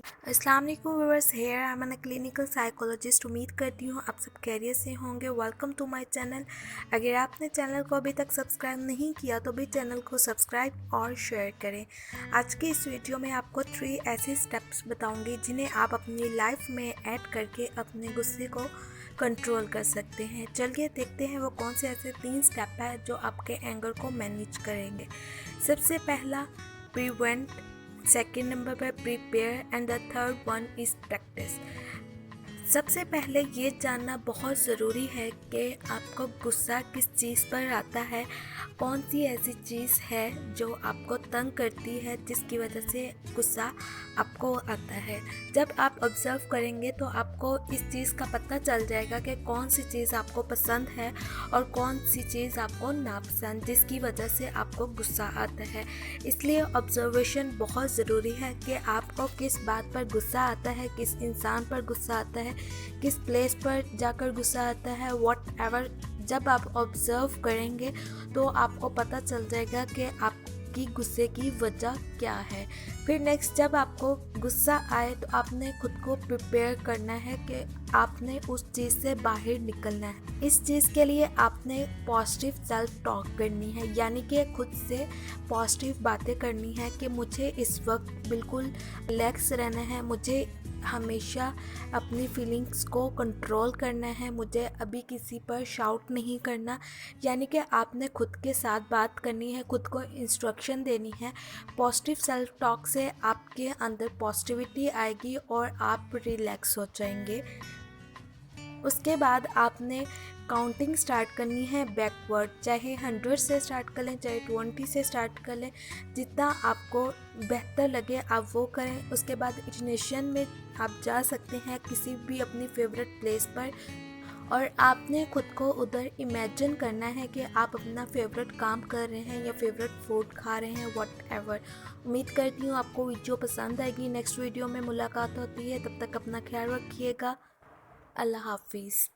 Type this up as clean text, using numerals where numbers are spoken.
अस्सलाम वालेकुम viewers, here I am an clinical psychologist. उम्मीद करती हूँ आप सब खैरियत से होंगे। Welcome to my channel. अगर आपने चैनल को अभी तक सब्सक्राइब नहीं किया तो भी चैनल को सब्सक्राइब और शेयर करें। आज के इस वीडियो में आपको 3 ऐसे स्टेप्स बताऊंगी जिन्हें आप अपनी लाइफ में ऐड करके अपने गुस्से को कंट्रोल कर सकते हैं। चलिए देखते हैं वो कौन से ऐसे 3 स्टेप है जो आपके एंगर को मैनेज करेंगे। सबसे पहला प्रिवेंट, सेकेंड नंबर पर prepare and the third one is practice. सबसे पहले ये जानना बहुत ज़रूरी है कि आपको गुस्सा किस चीज़ पर आता है, कौन सी ऐसी चीज़ है जो आपको तंग करती है जिसकी वजह से गुस्सा आपको आता है। जब आप ऑब्ज़र्व करेंगे तो आपको इस चीज़ का पता चल जाएगा कि कौन सी चीज़ आपको पसंद है और कौन सी चीज़ आपको नापसंद, जिसकी वजह से आपको गुस्सा आता है। इसलिए ऑब्ज़र्वेशन बहुत ज़रूरी है कि आपको किस बात पर गुस्सा आता है, किस इंसान पर गुस्सा आता है, किस प्लेस पर जाकर गुस्सा आता है, वॉट एवर। जब आप ऑब्ज़र्व करेंगे तो आपको पता चल जाएगा कि आपकी गुस्से की वजह क्या है। फिर नेक्स्ट, जब आपको गुस्सा आए तो आपने खुद को प्रिपेयर करना है कि आपने उस चीज़ से बाहर निकलना है। इस चीज़ के लिए आपने पॉजिटिव सेल्फ टॉक करनी है, यानी कि खुद से पॉजिटिव बातें करनी है कि मुझे इस वक्त बिल्कुल रिलैक्स रहना है, मुझे हमेशा अपनी फीलिंग्स को कंट्रोल करना है, मुझे अभी किसी पर शाउट नहीं करना। यानी कि आपने खुद के साथ बात करनी है, खुद को इंस्ट्रक्शन देनी है। पॉजिटिव सेल्फ टॉक से आपके अंदर पॉजिटिविटी आएगी और आप रिलैक्स हो जाएंगे। उसके बाद आपने काउंटिंग स्टार्ट करनी है बैकवर्ड, चाहे 100 से स्टार्ट कर लें, चाहे 20 से स्टार्ट कर लें, जितना आपको बेहतर लगे आप वो करें। उसके बाद इमेजिनेशन में आप जा सकते हैं किसी भी अपनी फेवरेट प्लेस पर और आपने खुद को उधर इमेजिन करना है कि आप अपना फेवरेट काम कर रहे हैं या फेवरेट फूड खा रहे हैं, वॉट एवर। उम्मीद करती हूँ आपको वीडियो पसंद आएगी। नेक्स्ट वीडियो में मुलाकात होती है, तब तक अपना ख्याल रखिएगा। अल्लाह हाफिज़।